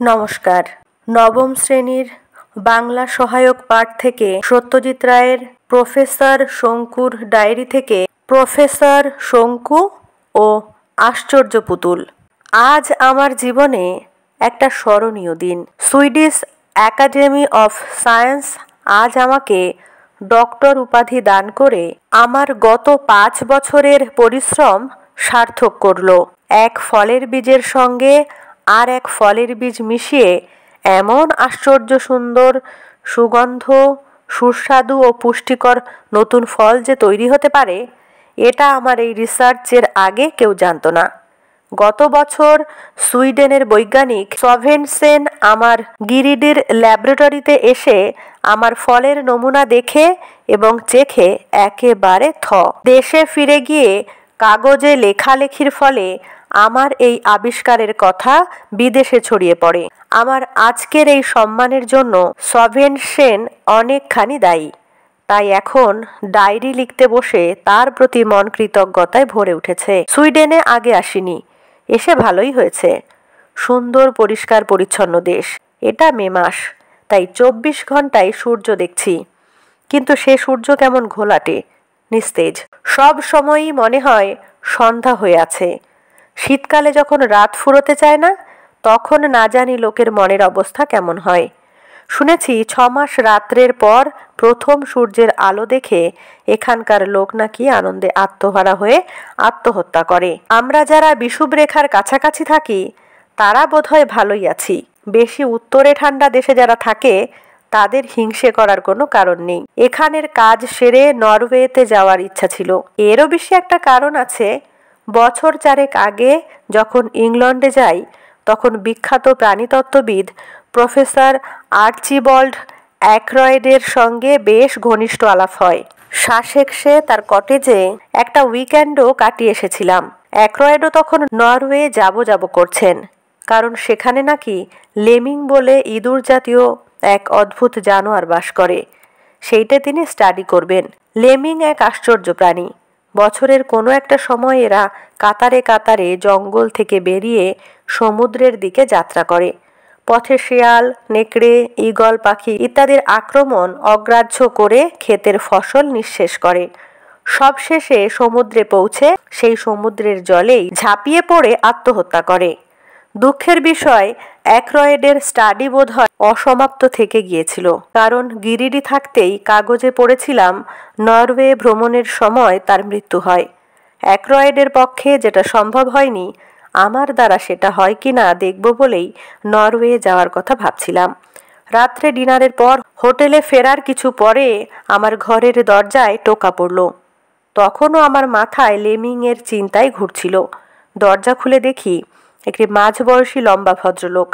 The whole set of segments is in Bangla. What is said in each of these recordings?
নমস্কার। নবম শ্রেণীর বাংলা সহায়ক পাঠ থেকে সত্যজিৎ রায়ের প্রফেসর শঙ্কুর ডায়েরি থেকে প্রফেসর শঙ্কু ও আশ্চর্য পুতুল। আজ আমার জীবনে একটা স্মরণীয় দিন। সুইডিশ অ্যাকাডেমি অফ সায়েন্স আজ আমাকে ডক্টর উপাধি দান করে আমার গত 5 বছরের পরিশ্রম সার্থক করল। এক ফলের বীজের সঙ্গে আর এক ফলের বীজ মিশিয়ে এমন আশ্চর্য সুন্দর, সুগন্ধ, সুস্বাদু ও পুষ্টিকর নতুন ফল যে তৈরি হতে পারে, এটা আমার এই রিসার্চের আগে কেউ জানত না। গত বছর সুইডেনের বৈজ্ঞানিক সোভেনসেন আমার গিরিডির ল্যাবরেটরিতে এসে আমার ফলের নমুনা দেখে এবং চেখে একেবারে দেশে ফিরে গিয়ে কাগজে লেখালেখির ফলে আমার এই আবিষ্কারের কথা বিদেশে ছড়িয়ে পড়ে। আমার আজকের এই সম্মানের জন্য সোভেনসেন অনেকখানি দায়ী। তাই এখন ডায়েরি লিখতে বসে তার প্রতি মন কৃতজ্ঞতায় ভরে উঠেছে। সুইডেনে আগে আসিনি, এসে ভালোই হয়েছে। সুন্দর পরিষ্কার পরিচ্ছন্ন দেশ। এটা মে মাস, তাই 24 ঘন্টায় সূর্য দেখছি, কিন্তু সে সূর্য কেমন ঘোলাটে, নিস্তেজ। সব সময়ই মনে হয় সন্ধ্যা হয়ে আছে। শীতকালে যখন রাত ফুরোতে চায় না, তখন না জানি লোকের মনের অবস্থা কেমন হয়। শুনেছি 6 মাস রাত্রের পর প্রথম সূর্যের আলো দেখে এখানকার লোক নাকি আনন্দে আত্মহারা হয়ে আত্মহত্যা করে। আমরা যারা বিষুবরেখার কাছাকাছি থাকি তারা বোধহয় ভালোই আছি। বেশি উত্তরে ঠান্ডা দেশে যারা থাকে তাদের হিংসে করার কোনো কারণ নেই। এখানের কাজ সেরে নরওয়েতে যাওয়ার ইচ্ছা ছিল। এরও বেশি একটা কারণ আছে। বছর 4 আগে যখন ইংল্যান্ডে যাই, তখন বিখ্যাত প্রাণীতত্ত্ববিদ প্রফেসর আর্চিবল্ড অ্যাক্রয়েডের সঙ্গে বেশ ঘনিষ্ঠ আলাপ হয়। সাসেক্সে তার কটেজে একটা উইকেন্ডও কাটিয়ে এসেছিলাম। অ্যাক্রয়েডও তখন নরওয়ে যাব করছেন, কারণ সেখানে নাকি লেমিং বলে ইঁদুর জাতীয় এক অদ্ভুত জানোয়ার বাস করে। সেইটা তিনি স্টাডি করবেন। লেমিং এক আশ্চর্য প্রাণী। বছরের কোনো একটা সময় এরা কাতারে কাতারে জঙ্গল থেকে বেরিয়ে সমুদ্রের দিকে যাত্রা করে। পথে শেয়াল, নেকড়ে, ঈগল পাখি ইত্যাদির আক্রমণ অগ্রাহ্য করে ক্ষেতের ফসল নিঃশেষ করে। সবশেষে সমুদ্রে পৌঁছে সেই সমুদ্রের জলেই ঝাঁপিয়ে পড়ে আত্মহত্যা করে। দুঃখের বিষয়, অ্যাক্রয়েডের স্টাডি বোধহয় অসমাপ্ত থেকে গিয়েছিল, কারণ গিরিডি থাকতেই কাগজে পড়েছিলাম নরওয়ে ভ্রমণের সময় তার মৃত্যু হয়। অ্যাক্রয়েডের পক্ষে যেটা সম্ভব হয়নি, আমার দ্বারা সেটা হয় কি না দেখব বলেই নরওয়ে যাওয়ার কথা ভাবছিলাম। রাত্রে ডিনারের পর হোটেলে ফেরার কিছু পরে আমার ঘরের দরজায় টোকা পড়ল। তখনও আমার মাথায় লেমিংয়ের চিন্তাই ঘুরছিল। দরজা খুলে দেখি একটি মাঝবয়সী লম্বা ভদ্রলোক।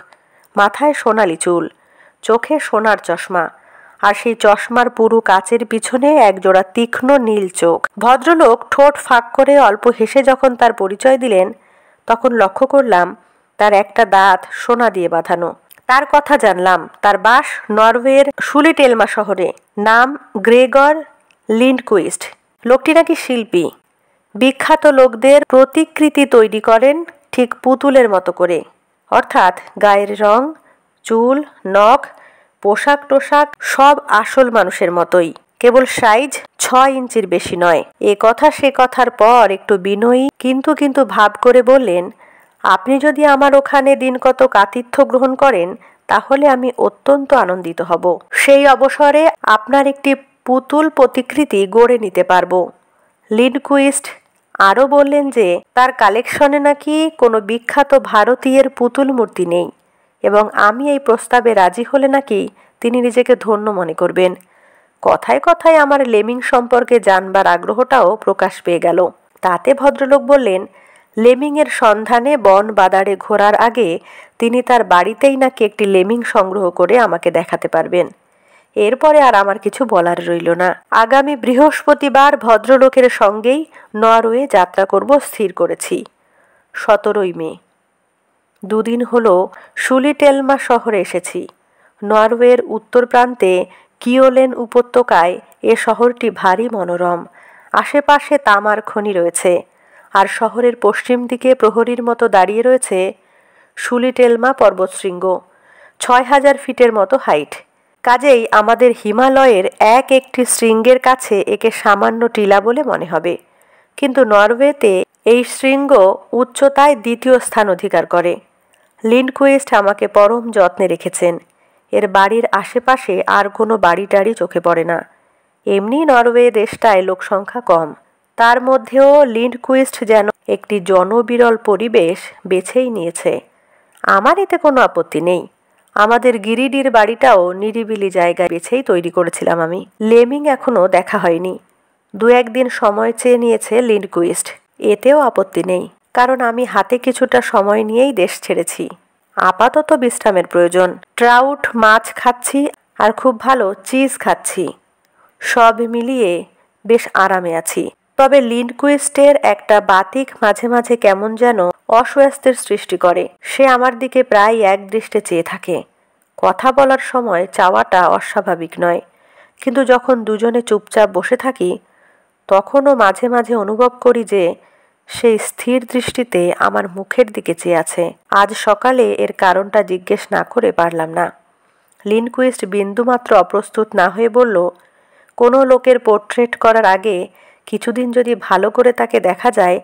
মাথায় সোনালি চুল, চোখে সোনার চশমা, আর সেই চশমার পুরু কাচের পিছনে একজোড়া তীক্ষ্ণ নীল চোখ। ভদ্রলোক ঠোঁট ফাঁক করে অল্প হেসে যখন তার পরিচয় দিলেন, তখন লক্ষ্য করলাম তার একটা দাঁত সোনা দিয়ে বাঁধানো। তার কথা জানলাম। তার বাস নরওয়ের সুলিটেলমা শহরে। নাম গ্রেগর লিন্ডকুইস্ট। লোকটি নাকি শিল্পী। বিখ্যাত লোকদের প্রতিকৃতি তৈরি করেন ঠিক পুতুলের মতো করে, অর্থাৎ গায়ের রং, চুল, নখ, পোশাক টোশাক সব আসল মানুষের মতোই, কেবল সাইজ 6 ইঞ্চির বেশি নয়। এ কথা সে কথার পর একটু বিনয়ী কিন্তু ভাব করে বললেন, আপনি যদি আমার ওখানে দিন কত আতিথ্য গ্রহণ করেন তাহলে আমি অত্যন্ত আনন্দিত হব। সেই অবসরে আপনার একটি পুতুল প্রতিকৃতি গড়ে নিতে পারব। লিন্ডকুইস্ট আরও বললেন যে তার কালেকশনে নাকি কোনো বিখ্যাত ভারতীয়ের পুতুল মূর্তি নেই, এবং আমি এই প্রস্তাবে রাজি হলে নাকি তিনি নিজেকে ধন্য মনে করবেন। কথায় কথায় আমার লেমিং সম্পর্কে জানবার আগ্রহটাও প্রকাশ পেয়ে গেল। তাতে ভদ্রলোক বললেন, লেমিংয়ের সন্ধানে বন বাদারে ঘোরার আগে তিনি তার বাড়িতেই নাকি একটি লেমিং সংগ্রহ করে আমাকে দেখাতে পারবেন। এরপরে আর আমার কিছু বলার রইল না। আগামী বৃহস্পতিবার ভদ্রলোকের সঙ্গেই নরওয়ে যাত্রা করব স্থির করেছি। 17 মে। 2 দিন হলো সুলিটেলমা শহরে এসেছি। নরওয়ের উত্তর প্রান্তে কিওলেন উপত্যকায় এ শহরটি ভারী মনোরম। আশেপাশে তামার খনি রয়েছে, আর শহরের পশ্চিম দিকে প্রহরীর মতো দাঁড়িয়ে রয়েছে সুলিটেলমা পর্বতশৃঙ্গ। 6000 ফিটের মতো হাইট। কাজেই আমাদের হিমালয়ের একটি শৃঙ্গের কাছে একে সামান্য টিলা বলে মনে হবে, কিন্তু নরওয়েতে এই শৃঙ্গ উচ্চতায় দ্বিতীয় স্থান অধিকার করে। লিন্ডকুইস্ট আমাকে পরম যত্নে রেখেছেন। এর বাড়ির আশেপাশে আর কোনো বাড়ি টাড়ি চোখে পড়ে না। এমনি নরওয়ে দেশটায় লোকসংখ্যা কম, তার মধ্যেও লিন্ডকুইস্ট যেন একটি জনবিরল পরিবেশ বেছেই নিয়েছে। আমার এতে কোনো আপত্তি নেই। আমাদের গিরিডির বাড়িটাও নিরিবিলি জায়গায় বেছেই তৈরি করেছিলাম আমি। লেমিং এখনও দেখা হয়নি। 2-1 দিন সময় চেয়ে নিয়েছে লিন্ডকুইস্ট। এতেও আপত্তি নেই, কারণ আমি হাতে কিছুটা সময় নিয়েই দেশ ছেড়েছি। আপাতত বিশ্রামের প্রয়োজন। ট্রাউট মাছ খাচ্ছি আর খুব ভালো চিজ খাচ্ছি। সব মিলিয়ে বেশ আরামে আছি। তবে লিন্ডকুইস্টের একটা বাতিক মাঝে মাঝে কেমন যেন অস্বস্তির সৃষ্টি করে। সে আমার দিকে প্রায় একদৃষ্টে চেয়ে থাকে। কথা বলার সময় চাওয়াটা অস্বাভাবিক নয়, কিন্তু যখন দুজনে চুপচাপ বসে থাকি তখনও মাঝে মাঝে অনুভব করি যে সেই স্থির দৃষ্টিতে আমার মুখের দিকে চেয়ে আছে। আজ সকালে এর কারণটা জিজ্ঞেস না করে পারলাম না। লিন্ডকুইস্ট বিন্দুমাত্র অপ্রস্তুত না হয়ে বলল, কোনো লোকের পোর্ট্রেট করার আগে কিছুদিন যদি ভালো করে তাকে দেখা যায়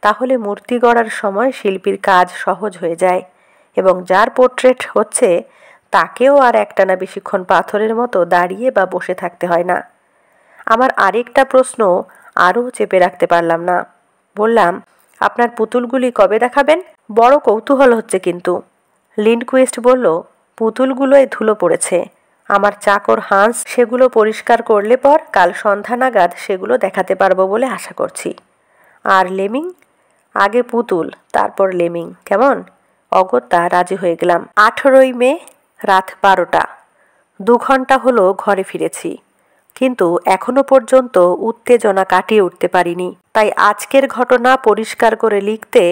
তাহলে মূর্তি গড়ার সময় শিল্পীর কাজ সহজ হয়ে যায়, এবং যার পোর্ট্রেট হচ্ছে তাকেও আর একটানা বেশিক্ষণ পাথরের মতো দাঁড়িয়ে বা বসে থাকতে হয় না। আমার আরেকটা প্রশ্ন আরও চেপে রাখতে পারলাম না। বললাম, আপনার পুতুলগুলি কবে দেখাবেন? বড় কৌতূহল হচ্ছে কিন্তু। লিন্ডকুইস্ট বলল, পুতুলগুলোয় ধুলো পড়েছে। আমার চাকর হান্স সেগুলো পরিষ্কার করলে পর কাল সন্ধ্যা নাগাদ সেগুলো দেখাতে পারবো বলে আশা করছি। আর লেমিং? আগে পুতুল, তারপর লেমিং, কেমন? অগত্যা রাজি হয়ে গেলাম। 18ই মে রাত 12টা। 2 ঘন্টা হলো ঘরে ফিরেছি, কিন্তু এখনো পর্যন্ত উত্তেজনা কাটিয়ে উঠতে পারিনি। তাই আজকের ঘটনা পরিষ্কার করে লিখতে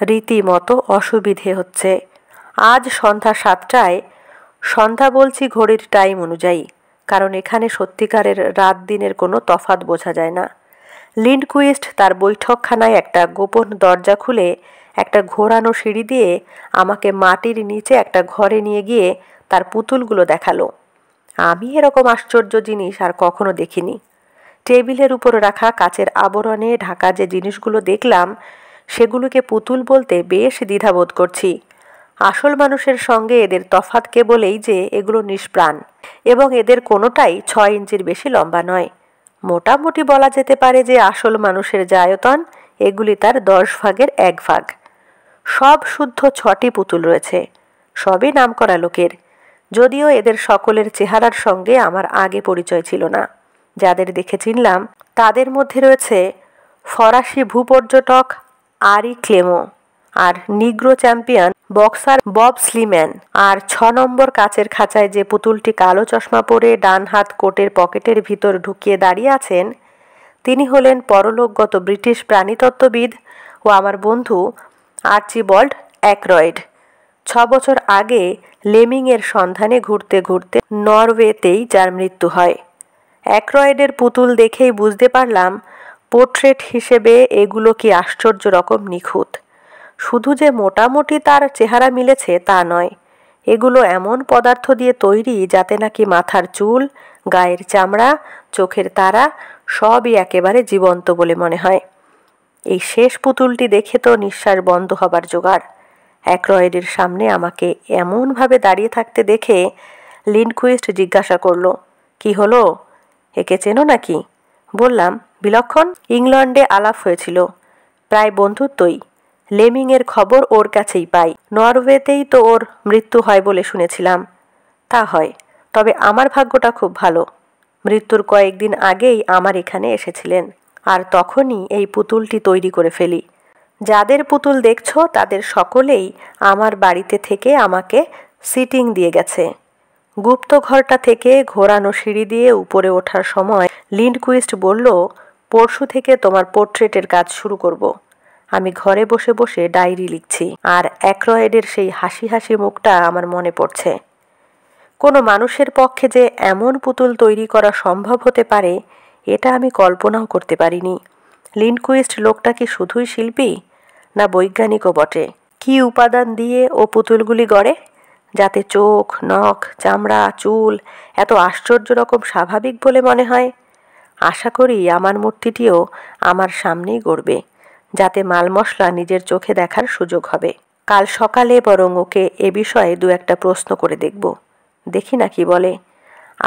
রীতিমতো অসুবিধে হচ্ছে। আজ সন্ধ্যা 7টায়, সন্ধ্যা বলছি ঘড়ির টাইম অনুযায়ী, কারণ এখানে সত্যিকারের রাত দিনের কোনো তফাৎ বোঝা যায় না। লিন্ডকুইস্ট তার বৈঠকখানায় একটা গোপন দরজা খুলে একটা ঘোরানো সিঁড়ি দিয়ে আমাকে মাটির নিচে একটা ঘরে নিয়ে গিয়ে তার পুতুলগুলো দেখালো। আমি এরকম আশ্চর্য জিনিস আর কখনো দেখিনি। টেবিলের উপর রাখা কাচের আবরণে ঢাকা যে জিনিসগুলো দেখলাম সেগুলোকে পুতুল বলতে বেশ দ্বিধাবোধ করছি। আসল মানুষের সঙ্গে এদের তফাৎ কেবলেই যে এগুলো নিষ্প্রাণ, এবং এদের কোনোটাই 6 ইঞ্চির বেশি লম্বা নয়। মোটামুটি বলা যেতে পারে যে আসল মানুষের যে আয়তন, এগুলি তার 10 ভাগের 1 ভাগ। সব শুদ্ধ 6টি পুতুল রয়েছে, সবই নামকরা লোকের, যদিও এদের সকলের চেহারার সঙ্গে আমার আগে পরিচয় ছিল না। যাদের দেখে চিনলাম তাদের মধ্যে রয়েছে ফরাসি ভূপর্যটক আরি ক্লেমো, আর Negro champion boxer Bob Sliman, আর 6 নম্বর কাচের খাঁচায় যে পুতুলটি কালো চশমা পরে ডান হাত কোটের পকেটের ভিতর ঢুকিয়ে দাঁড়িয়ে আছেন তিনি হলেন পরলোকগত ব্রিটিশ প্রাণীতত্ত্ববিদ ও আমার বন্ধু আর্চিবল্ড অ্যাকরয়েড। 6 বছর আগে লেমিংয়ের সন্ধানে ঘুরতে ঘুরতে নরওয়েতেই যার মৃত্যু হয়। অ্যাকরয়েডের পুতুল দেখেই বুঝতে পারলাম পোর্ট্রেট হিসেবে এগুলো কি আশ্চর্য রকম নিখুঁত। শুধু যে মোটামুটি তার চেহারা মিলেছে তা নয়, এগুলো এমন পদার্থ দিয়ে তৈরি যাতে নাকি মাথার চুল, গায়ের চামড়া, চোখের তারা সবই একেবারে জীবন্ত বলে মনে হয়। এই শেষ পুতুলটি দেখে তো নিঃশ্বাস বন্ধ হবার জোগাড়। অ্যাকরয়েডের সামনে আমাকে এমনভাবে দাঁড়িয়ে থাকতে দেখে লিন্ডকুইস্ট জিজ্ঞাসা করল, কি হলো, একে চেনো নাকি? বললাম, বিলক্ষণ, ইংল্যান্ডে আলাপ হয়েছিল, প্রায় বন্ধুত্বই। লেমিংয়ের খবর ওর কাছেই পাই। নরওয়েতেই তো ওর মৃত্যু হয় বলে শুনেছিলাম। তা হয়, তবে আমার ভাগ্যটা খুব ভালো। মৃত্যুর কয়েকদিন আগেই আমার এখানে এসেছিলেন, আর তখনই এই পুতুলটি তৈরি করে ফেলি। যাদের পুতুল দেখছ তাদের সকলেই আমার বাড়িতে থেকে আমাকে সিটিং দিয়ে গেছে। গুপ্ত ঘরটা থেকে ঘোরানো সিঁড়ি দিয়ে উপরে ওঠার সময় লিন্ডকুইস্ট বলল, পরশু থেকে তোমার পোর্ট্রেটের কাজ শুরু করব। আমি ঘরে বসে বসে ডায়েরি লিখছি, আর অ্যাকরয়েডের সেই হাসি হাসি মুখটা আমার মনে পড়ছে। কোনো মানুষের পক্ষে যে এমন পুতুল তৈরি করা সম্ভব হতে পারে এটা আমি কল্পনাও করতে পারিনি। লিন্ডকুইস্ট লোকটা কি শুধুই শিল্পী, না বৈজ্ঞানিকও বটে? কি উপাদান দিয়ে ও পুতুলগুলি গড়ে? যাতে চোখ, নখ, চামড়া, চুল এত আশ্চর্য রকম স্বাভাবিক বলে মনে হয়। আশা করি আমার মূর্তিটিও আমার সামনেই গড়বে, যাতে মাল মশলা নিজের চোখে দেখার সুযোগ হবে। কাল সকালে বরং ওকে এ বিষয়ে দু একটা প্রশ্ন করে দেখব, দেখি না কি বলে।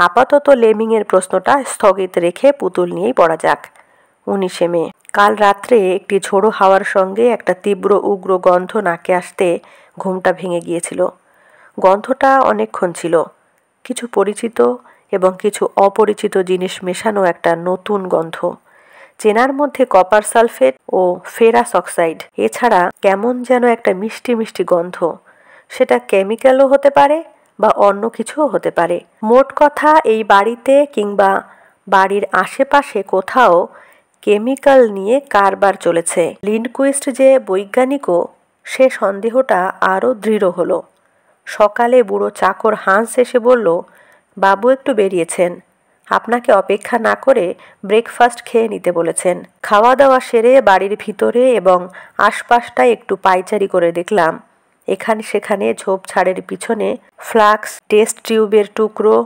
আপাতত লেমিংয়ের প্রশ্নটা স্থগিত রেখে পুতুল নিয়েই পড়া যাক। 19শে মে। কাল রাত্রে একটি ঝোড়ো হাওয়ার সঙ্গে একটা তীব্র উগ্র গন্ধ নাকে আসতে ঘুমটা ভেঙে গিয়েছিল। গন্ধটা অনেকক্ষণ ছিল, কিছু পরিচিত এবং কিছু অপরিচিত জিনিস মেশানো একটা নতুন গন্ধ। চেনার মধ্যে কপার সালফেট ও ফেরাস অক্সাইড, এছাড়া কেমন যেন একটা মিষ্টি মিষ্টি গন্ধ। সেটা কেমিক্যালও হতে পারে বা অন্য কিছুও হতে পারে। মোট কথা, এই বাড়িতে কিংবা বাড়ির আশেপাশে কোথাও কেমিক্যাল নিয়ে কারবার চলেছে। লিন্ডকুইস্ট যে বৈজ্ঞানিকও, সে সন্দেহটা আরও দৃঢ় হলো। সকালে বুড়ো চাকর হান্স এসে বলল, বাবু একটু বেরিয়েছেন, আপনাকে অপেক্ষা না করে ব্রেকফাস্ট খেয়ে নিতে বলেছেন। খাওয়া দাওয়া সেরে বাড়ির ভিতরে এবং আশপাশটায় একটু পাইচারি করে দেখলাম। এখানে সেখানে ঝোপঝাড়ের পিছনে ফ্লাক্স, টেস্ট টিউবের টুকরো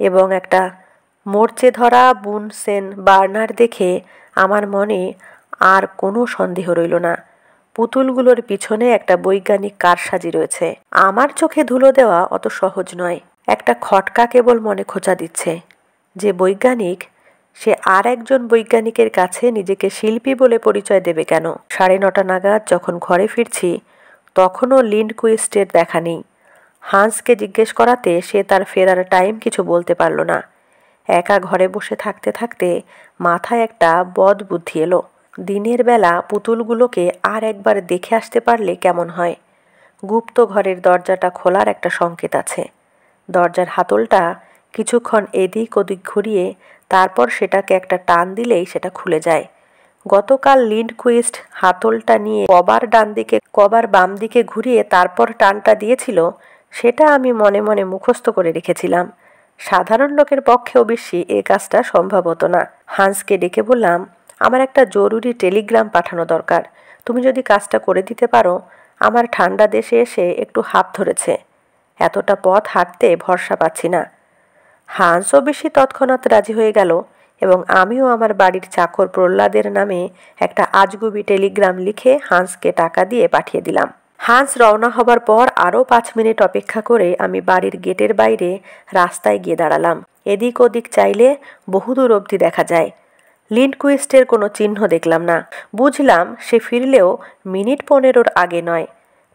এবং একটা মরচে ধরা বুনসেন বার্নার দেখে আমার মনে আর কোনো সন্দেহ রইল না। পুতুলগুলোর পিছনে একটা বৈজ্ঞানিক কারসাজি রয়েছে। আমার চোখে ধুলো দেওয়া অত সহজ নয়। একটা খটকা কেবল মনে খোঁচা দিচ্ছে। যে বৈজ্ঞানিক, সে আর একজন বৈজ্ঞানিকের কাছে নিজেকে শিল্পী বলে পরিচয় দেবে কেন? 9:30 নাগাদ যখন ঘরে ফিরছি, তখনও লিন্ডকুইস্টের দেখা নেই। হান্সকে জিজ্ঞেস করাতে সে তার ফেরার টাইম কিছু বলতে পারল না। একা ঘরে বসে থাকতে থাকতে মাথায় একটা বদ বুদ্ধি এলো। দিনের বেলা পুতুলগুলোকে আর একবার দেখে আসতে পারলে কেমন হয়। গুপ্ত ঘরের দরজাটা খোলার একটা সংকেত আছে। দরজার হাতলটা কিছুক্ষণ এদিক ওদিক ঘুরিয়ে তারপর সেটাকে একটা টান দিলেই সেটা খুলে যায়। গতকাল লিন্ডকুইস্ট হাতলটা নিয়ে কবার বাম দিকে ঘুরিয়ে তারপর টানটা দিয়েছিল, সেটা আমি মনে মনে মুখস্থ করে রেখেছিলাম। সাধারণ লোকের পক্ষে অবশ্যই এ কাজটা সম্ভব হতো না। হান্সকে ডেকে বললাম, আমার একটা জরুরি টেলিগ্রাম পাঠানো দরকার, তুমি যদি কাজটা করে দিতে পারো। আমার ঠান্ডা দেশে এসে একটু হাঁপ ধরেছে, এতটা পথ হাঁটতে ভরসা পাচ্ছি না। হান্স অবশ্যই তৎক্ষণাৎ রাজি হয়ে গেল এবং আমিও আমার বাড়ির চাকর প্রহ্লাদের নামে একটা আজগুবি টেলিগ্রাম লিখে হান্সকে টাকা দিয়ে পাঠিয়ে দিলাম। হান্স রওনা হবার পর আরও 5 মিনিট অপেক্ষা করে আমি বাড়ির গেটের বাইরে রাস্তায় গিয়ে দাঁড়ালাম। এদিক ওদিক চাইলে বহুদূর অবধি দেখা যায়। লিন্ডকুইস্টের কোনো চিহ্ন দেখলাম না। বুঝলাম সে ফিরলেও মিনিট 15 আগে নয়।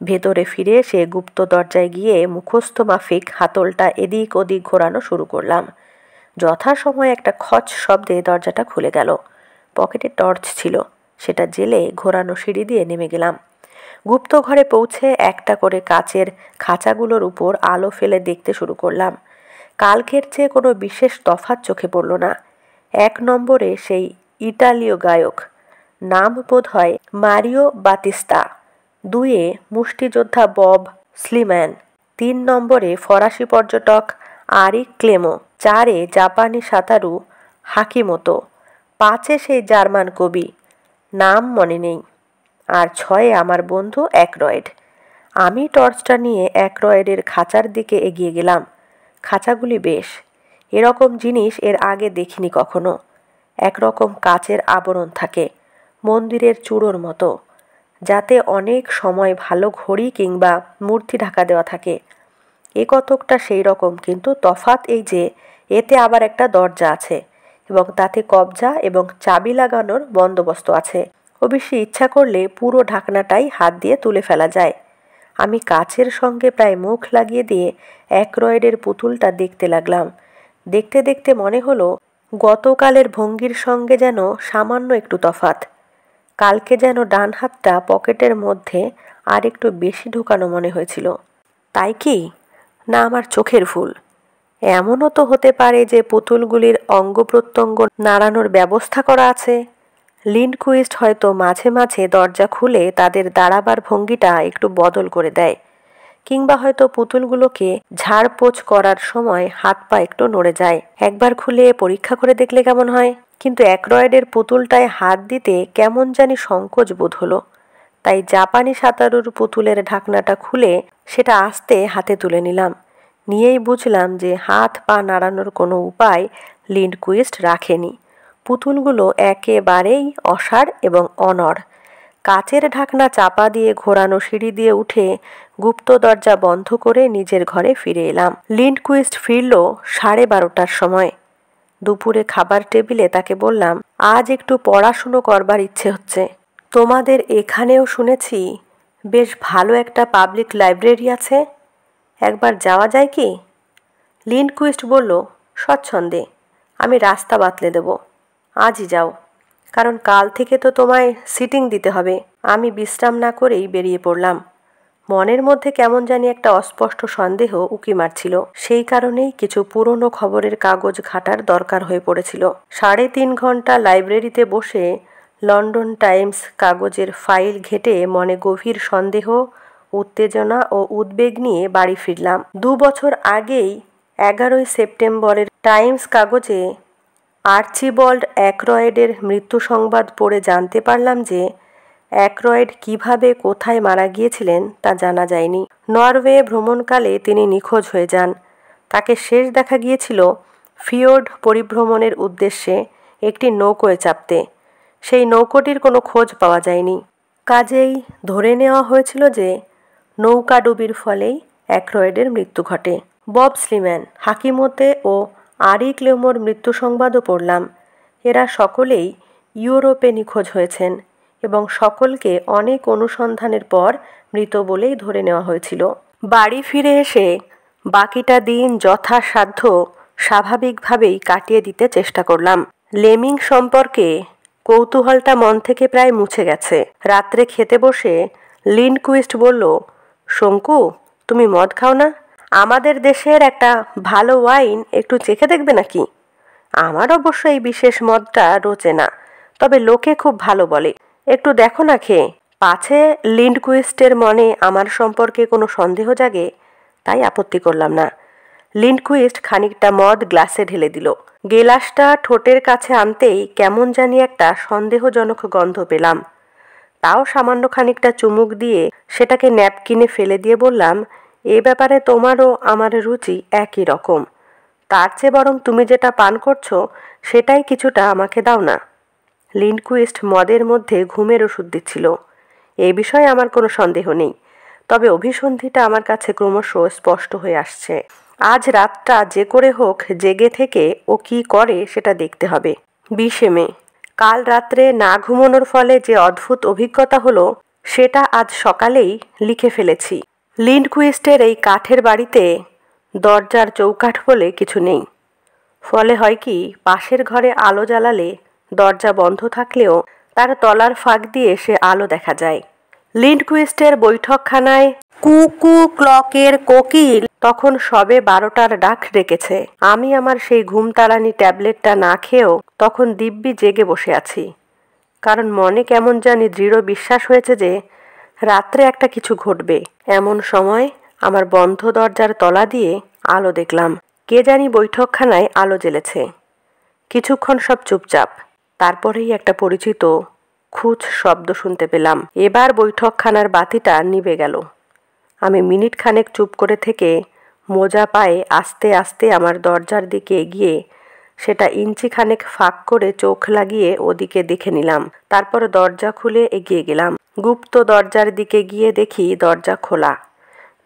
ভেতরে ফিরে সে গুপ্ত দরজায় গিয়ে মুখস্থ মাফিক হাতলটা এদিক ওদিক ঘোরানো শুরু করলাম। যথাসময়ে একটা খচ শব্দে দরজাটা খুলে গেল। পকেটে টর্চ ছিল, সেটা জেলে ঘোরানো সিঁড়ি দিয়ে নেমে গেলাম। গুপ্ত ঘরে পৌঁছে একটা করে কাচের খাঁচাগুলোর উপর আলো ফেলে দেখতে শুরু করলাম। কালকের চেয়ে কোনো বিশেষ তফাৎ চোখে পড়ল না। 1 নম্বরে সেই ইটালীয় গায়ক, নাম বোধ হয় মারিও বাতিস্তা। 2-এ মুষ্টিযোদ্ধা বব স্লিম্যান। 3 নম্বরে ফরাসি পর্যটক আরিক ক্লেমো। 4-এ জাপানি সাঁতারু হাকিমোতো। 5-এ সেই জার্মান কবি, নাম মনে নেই। আর 6-এ আমার বন্ধু অ্যাকরয়েড। আমি টর্চটা নিয়ে অ্যাকরয়েডের খাঁচার দিকে এগিয়ে গেলাম। খাঁচাগুলি বেশ, এরকম জিনিস এর আগে দেখিনি কখনো। একরকম কাচের আবরণ থাকে, মন্দিরের চূড়োর মতো, যাতে অনেক সময় ভালো ঘড়ি কিংবা মূর্তি ঢাকা দেওয়া থাকে। এ কতকটা সেই রকম, কিন্তু তফাৎ এই যে এতে আবার একটা দরজা আছে এবং তাতে কবজা এবং চাবি লাগানোর বন্দোবস্ত আছে। অবশ্যই ইচ্ছা করলে পুরো ঢাকনাটাই হাত দিয়ে তুলে ফেলা যায়। আমি কাচের সঙ্গে প্রায় মুখ লাগিয়ে দিয়ে অ্যাকরয়েডের পুতুলটা দেখতে লাগলাম। দেখতে দেখতে মনে হলো গতকালের ভঙ্গির সঙ্গে যেন সামান্য একটু তফাৎ। কালকে যেন ডান হাতটা পকেটের মধ্যে আর একটু বেশি ঢোকানো মনে হয়েছিল। তাই কি না আমার চোখের ভুল? এমনও তো হতে পারে যে পুতুলগুলির অঙ্গ প্রত্যঙ্গ নাড়ানোর ব্যবস্থা করা আছে। লিন্ডকুইস্ট হয়তো মাঝে মাঝে দরজা খুলে তাদের দাঁড়াবার ভঙ্গিটা একটু বদল করে দেয়, কিংবা হয়তো পুতুলগুলোকে ঝাড়পোছ করার সময় হাত পা একটু নড়ে যায়। একবার খুলে পরীক্ষা করে দেখলে কেমন হয়? কিন্তু অ্যাকরয়েডের পুতুলটায় হাত দিতে কেমন জানি সংকোচ বোধ হলো। তাই জাপানি সাঁতারুর পুতুলের ঢাকনাটা খুলে সেটা আস্তে হাতে তুলে নিলাম। নিয়েই বুঝলাম যে হাত পা নাড়ানোর কোনো উপায় লিন্ডকুইস্ট রাখেনি। পুতুলগুলো একেবারেই অসাড় এবং অনড়। কাচের ঢাকনা চাপা দিয়ে ঘোরানো সিঁড়ি দিয়ে উঠে গুপ্ত দরজা বন্ধ করে নিজের ঘরে ফিরে এলাম। লিন্ডকুইস্ট ফিরল 12:30টার সময়। দুপুরে খাবার টেবিলে তাকে বললাম, আজ একটু পড়াশুনো করবার ইচ্ছে হচ্ছে। তোমাদের এখানেও শুনেছি বেশ ভালো একটা পাবলিক লাইব্রেরি আছে, একবার যাওয়া যায় কি? লিন্ডকুইস্ট বলল, স্বচ্ছন্দে, আমি রাস্তা বাতলে দেব। আজই যাও, কারণ কাল থেকে তো তোমায় সিটিং দিতে হবে। আমি বিশ্রাম না করেই বেরিয়ে পড়লাম। মনের মধ্যে কেমন জানি একটা অস্পষ্ট সন্দেহ উকি মারছিল। সেই কারণেই কিছু পুরনো খবরের কাগজ ঘাটার দরকার হয়ে পড়েছিল। 3.5 ঘন্টা লাইব্রেরিতে বসে লন্ডন টাইমস কাগজের ফাইল ঘেঁটে মনে গভীর সন্দেহ, উত্তেজনা ও উদ্বেগ নিয়ে বাড়ি ফিরলাম। 2 বছর আগেই 11ই সেপ্টেম্বরের টাইমস কাগজে আর্চিবল্ড অ্যাকরয়েডের মৃত্যু সংবাদ পড়ে জানতে পারলাম যে অ্যাকরয়েড কিভাবে কোথায় মারা গিয়েছিলেন তা জানা যায়নি। নরওয়ে ভ্রমণকালে তিনি নিখোঁজ হয়ে যান। তাকে শেষ দেখা গিয়েছিল ফিওর্ড পরিভ্রমণের উদ্দেশ্যে একটি নৌকোয় চাপতে। সেই নৌকোটির কোনো খোঁজ পাওয়া যায়নি। কাজেই ধরে নেওয়া হয়েছিল যে নৌকাডুবির ফলেই অ্যাকরয়েডের মৃত্যু ঘটে। বব স্লিম্যান, হাকিমোতে ও আরি ক্লেমোর মৃত্যু সংবাদও পড়লাম। এরা সকলেই ইউরোপে নিখোঁজ হয়েছেন এবং সকলকে অনেক অনুসন্ধানের পর মৃত বলেই ধরে নেওয়া হয়েছিল। বাড়ি ফিরে এসে বাকিটা দিন যথাসাধ্য স্বাভাবিকভাবেই কাটিয়ে দিতে চেষ্টা করলাম। লেমিং সম্পর্কে কৌতূহলটা মন থেকে প্রায় মুছে গেছে। রাত্রে খেতে বসে লিন্ডকুইস্ট বলল, শঙ্কু, তুমি মদ খাও না? আমাদের দেশের একটা ভালো ওয়াইন একটু চেখে দেখবে নাকি? আমার অবশ্য এই বিশেষ মদটা রোচে না, তবে লোকে খুব ভালো বলে। একটু দেখো না খেয়ে। পাছে লিন্ডকুইস্টের মনে আমার সম্পর্কে কোনো সন্দেহ জাগে, তাই আপত্তি করলাম না। লিন্ডকুইস্ট খানিকটা মদ গ্লাসে ঢেলে দিল। গেলাসটা ঠোঁটের কাছে আনতেই কেমন জানি একটা সন্দেহজনক গন্ধ পেলাম। তাও সামান্য খানিকটা চুমুক দিয়ে সেটাকে ন্যাপকিনে ফেলে দিয়ে বললাম, এ ব্যাপারে তোমারও আমার রুচি একই রকম। তার চেয়ে বরং তুমি যেটা পান করছো সেটাই কিছুটা আমাকে দাও না। লিন্ডকুইস্ট মদের মধ্যে ঘুমের ওষুধ দিচ্ছিল। এই বিষয়ে আমার কোনো সন্দেহ নেই, তবে অভিসন্ধিটা আমার কাছে ক্রমশ স্পষ্ট হয়ে আসছে। আজ রাতটা যে করে হোক জেগে থেকে ও কি করে সেটা দেখতে হবে। 20 মে, কাল রাত্রে না ঘুমানোর ফলে যে অদ্ভুত অভিজ্ঞতা হলো সেটা আজ সকালেই লিখে ফেলেছি। লিন্ডকুইস্টের এই কাঠের বাড়িতে দরজার চৌকাঠ বলে কিছু নেই। ফলে হয় কি, পাশের ঘরে আলো জ্বালালে দরজা বন্ধ থাকলেও তার তলার ফাঁক দিয়ে সে আলো দেখা যায়। লিন্ডকুইস্টের বৈঠকখানায় কুকু ক্লকের কোকিল তখন সবে 12টার ডাক ডেকেছে। আমি আমার সেই ঘুমতাড়ানি ট্যাবলেটটা না খেয়েও তখন দিব্যি জেগে বসে আছি, কারণ মনে কেমন জানি দৃঢ় বিশ্বাস হয়েছে যে রাত্রে একটা কিছু ঘটবে। এমন সময় আমার বন্ধ দরজার তলা দিয়ে আলো দেখলাম। কে জানি বৈঠকখানায় আলো জ্বেলেছে। কিছুক্ষণ সব চুপচাপ। তারপরেই একটা পরিচিত খুঁজ শব্দ শুনতে পেলাম। এবার বৈঠকখানার বাতিটা নিভে গেল। আমি মিনিট খানেক চুপ করে থেকে মোজা পায়ে আস্তে আস্তে আমার দরজার দিকে এগিয়ে সেটা ইঞ্চিখানেক ফাঁক করে চোখ লাগিয়ে ওদিকে দেখে নিলাম। তারপর দরজা খুলে এগিয়ে গেলাম। গুপ্ত দরজার দিকে গিয়ে দেখি দরজা খোলা।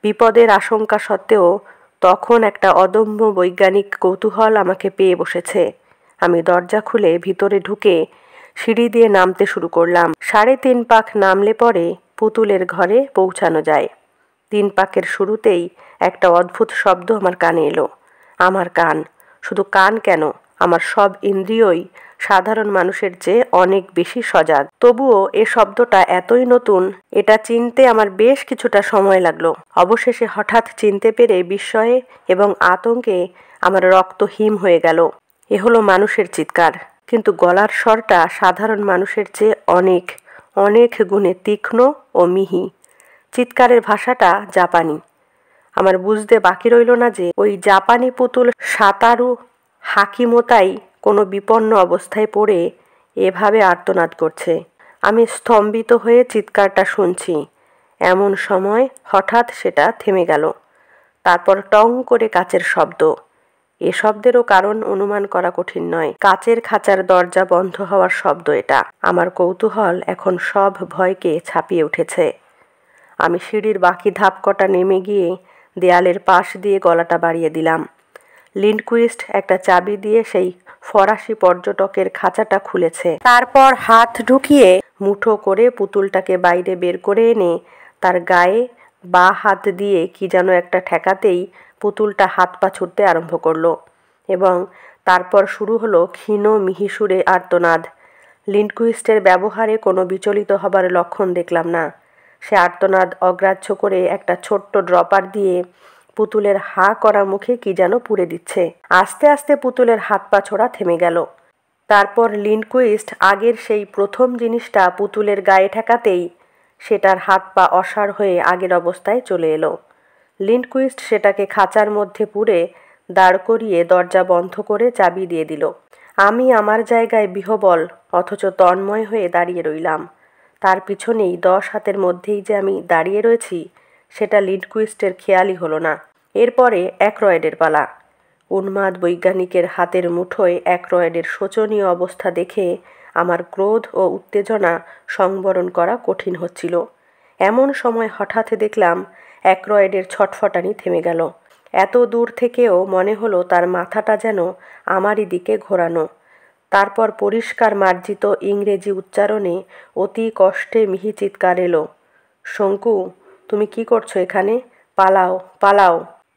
বিপদের আশঙ্কা সত্ত্বেও তখন একটা অদম্য বৈজ্ঞানিক কৌতূহল আমাকে পেয়ে বসেছে। আমি দরজা খুলে ভিতরে ঢুকে সিঁড়ি দিয়ে নামতে শুরু করলাম। 3.5 পাক নামলে পরে পুতুলের ঘরে পৌঁছানো যায়। 3 পাকের শুরুতেই একটা অদ্ভুত শব্দ আমার কানে এলো। আমার কান, শুধু কান কেন, আমার সব ইন্দ্রিয়ই সাধারণ মানুষের চেয়ে অনেক বেশি সজাগ। তবুও এ শব্দটা এতই নতুন, এটা চিনতে আমার বেশ কিছুটা সময় লাগলো। অবশেষে হঠাৎ চিনতে পেরে বিস্ময়ে এবং আতঙ্কে আমার রক্ত হিম হয়ে গেল। এ হলো মানুষের চিৎকার, কিন্তু গলার স্বরটা সাধারণ মানুষের চেয়ে অনেক অনেক গুণে তীক্ষ্ণ ও মিহি। চিৎকারের ভাষাটা জাপানি। আমার বুঝতে বাকি রইল না যে ওই জাপানি পুতুল সাঁতারু হাকিমোতাই কোনো বিপন্ন অবস্থায় পড়ে এভাবে আর্তনাদ করছে। আমি স্তম্ভিত হয়ে চিৎকারটা শুনছি। এমন সময় হঠাৎ সেটা থেমে গেল। তারপর টং করে কাচের শব্দ। এ শব্দেরও কারণ অনুমান করা কঠিন নয়। কাচের খাঁচার দরজা বন্ধ হওয়ার শব্দ এটা। আমার কৌতূহল এখন সব ভয়কে ছাপিয়ে উঠেছে। আমি সিঁড়ির বাকি ধাপ কটা নেমে গিয়ে দেয়ালের পাশ দিয়ে গলাটা বাড়িয়ে দিলাম। লিন্ডকুইস্ট একটা চাবি দিয়ে সেই ফরাসি পর্যটকের খাঁচাটা খুলেছে। তারপর হাত ঢুকিয়ে মুঠো করে পুতুলটাকে বাইরে বের করে এনে তার গায়ে বাঁ হাত দিয়ে কি যেন একটা ঠেকাতেই পুতুলটা হাত পা ছুটতে আরম্ভ করলো এবং তারপর শুরু হলো ক্ষীণ মিহিসুরে আর্তনাদ। লিন্ডকুইস্টের ব্যবহারে কোনো বিচলিত হবার লক্ষণ দেখলাম না। সে আর্তনাদ অগ্রাহ্য করে একটা ছোট্ট ড্রপার দিয়ে পুতুলের হা করা মুখে কি যেন পুড়ে দিচ্ছে। আস্তে আস্তে পুতুলের হাত পা ছোড়া থেমে গেল। তারপর লিন্ডকুইস্ট আগের সেই প্রথম জিনিসটা পুতুলের গায়ে ঠেকাতেই সেটার হাত পা অসাড় হয়ে আগের অবস্থায় চলে এলো। লিন্ডকুইস্ট সেটাকে খাঁচার মধ্যে পুরে দাঁড় করিয়ে দরজা বন্ধ করে চাবি দিয়ে দিল। আমি আমার জায়গায় বিহ্বল অথচ তন্ময় হয়ে দাঁড়িয়ে রইলাম। তার পিছনেই 10 হাতের মধ্যেই যে আমি দাঁড়িয়ে রয়েছি সেটা লিন্ডকুইস্টের খেয়ালই হলো না। এরপরে অ্যাক্রয়েডের পালা। উন্মাদ বৈজ্ঞানিকের হাতের মুঠোয় অ্যাক্রয়েডের শোচনীয় অবস্থা দেখে আমার ক্রোধ ও উত্তেজনা সংবরণ করা কঠিন হচ্ছিল। এমন সময় হঠাৎ দেখলাম অ্যাক্রয়েডের ছটফটানি থেমে গেল। এত দূর থেকেও মনে হলো তার মাথাটা যেন আমারই দিকে ঘোরানো। তারপর পরিষ্কার মার্জিত ইংরেজি উচ্চারণে অতি কষ্টে মিহি চিৎকার এলো, শঙ্কু, তুমি কি করছো এখানে? পালাও, পালাও।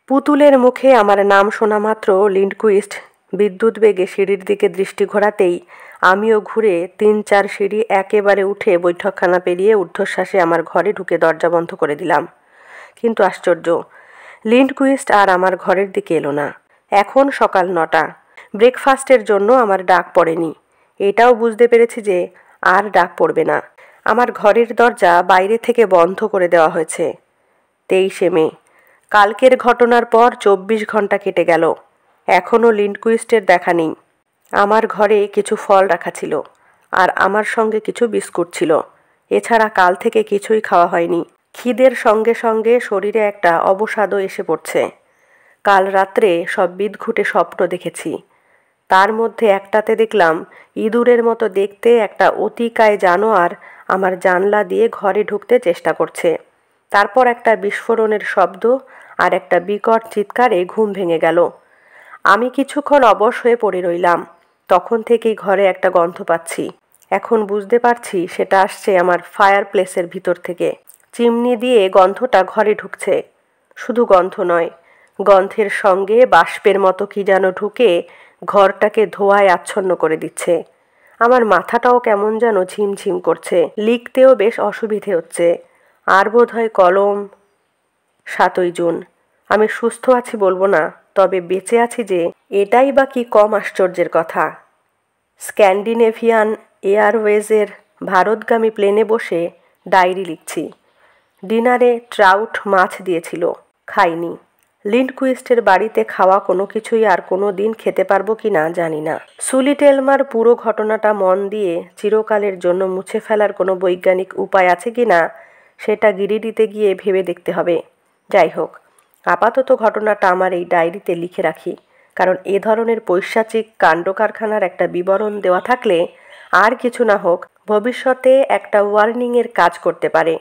পুতুলের মুখে আমার নাম শোনা মাত্র লিন্ডকুইস্ট বিদ্যুৎ বেগে সিঁড়ির দিকে দৃষ্টি ঘোরাতেই আমিও ঘুরে 3-4 সিঁড়ি একেবারে উঠে বৈঠকখানা পেরিয়ে ঊর্ধ্বশ্বাসে আমার ঘরে ঢুকে দরজা বন্ধ করে দিলাম। কিন্তু আশ্চর্য, লিন্ডকুইস্ট আর আমার ঘরের দিকে এলো না। এখন সকাল 9টা। ব্রেকফাস্টের জন্য আমার ডাক পড়েনি। এটাও বুঝতে পেরেছি যে আর ডাক পড়বে না। আমার ঘরের দরজা বাইরে থেকে বন্ধ করে দেওয়া হয়েছে। 23শে মে। কালকের ঘটনার পর 24 ঘন্টা কেটে গেল। এখনও লিন্ডকুইস্টের দেখা নেই। আমার ঘরে কিছু ফল রাখা ছিল আর আমার সঙ্গে কিছু বিস্কুট ছিল। এছাড়া কাল থেকে কিছুই খাওয়া হয়নি। খিদের সঙ্গে সঙ্গে শরীরে একটা অবসাদও এসে পড়ছে। কাল রাত্রে সব বিদঘুটে স্বপ্ন দেখেছি। তার মধ্যে একটাতে দেখলাম ইঁদুরের মতো দেখতে একটা অতিকায় জানোয়ার আমার জানলা দিয়ে ঘরে ঢুকতে চেষ্টা করছে। তারপর একটা বিস্ফোরণের শব্দ আর একটা বিকট চিৎকারে ঘুম ভেঙে গেল। আমি কিছুক্ষণ অবশ হয়ে পড়ে রইলাম। তখন থেকেই ঘরে একটা গন্ধ পাচ্ছি। এখন বুঝতে পারছি সেটা আসছে আমার ফায়ার প্লেসের ভিতর থেকে। চিমনি দিয়ে গন্ধটা ঘরে ঢুকছে। শুধু গন্ধ নয়, গন্ধের সঙ্গে বাষ্পের মতো কি যেন ঢুকে ঘরটাকে ধোঁয়ায় আচ্ছন্ন করে দিচ্ছে। আমার মাথাটাও কেমন যেন ঝিমঝিম করছে। লিখতেও বেশ অসুবিধে হচ্ছে। আর বোধহয় কলম। 7ই জুন। আমি সুস্থ আছি বলবো না, তবে বেঁচে আছি যে এটাই বা কি কম আশ্চর্যের কথা। স্ক্যান্ডিনেভিয়ান এয়ারওয়েজের ভারতগামী প্লেনে বসে ডায়েরি লিখছি। ডিনারে ট্রাউট মাছ দিয়েছিল, খাইনি। লিন্ডকুইস্টের বাড়িতে খাওয়া কোনো কিছুই আর কোনো দিন খেতে পারবো কি না জানি না। সুলিটেলমার পুরো ঘটনাটা মন দিয়ে চিরকালের জন্য মুছে ফেলার কোনো বৈজ্ঞানিক উপায় আছে কি না সেটা গিরিডিতে গিয়ে ভেবে দেখতে হবে। যাই হোক, আপাতত ঘটনাটা আমার এই ডায়েরিতে লিখে রাখি, কারণ এ ধরনের পৈশাচিক কাণ্ডকারখানার একটা বিবরণ দেওয়া থাকলে আর কিছু না হোক ভবিষ্যতে একটা ওয়ার্নিংয়ের কাজ করতে পারে।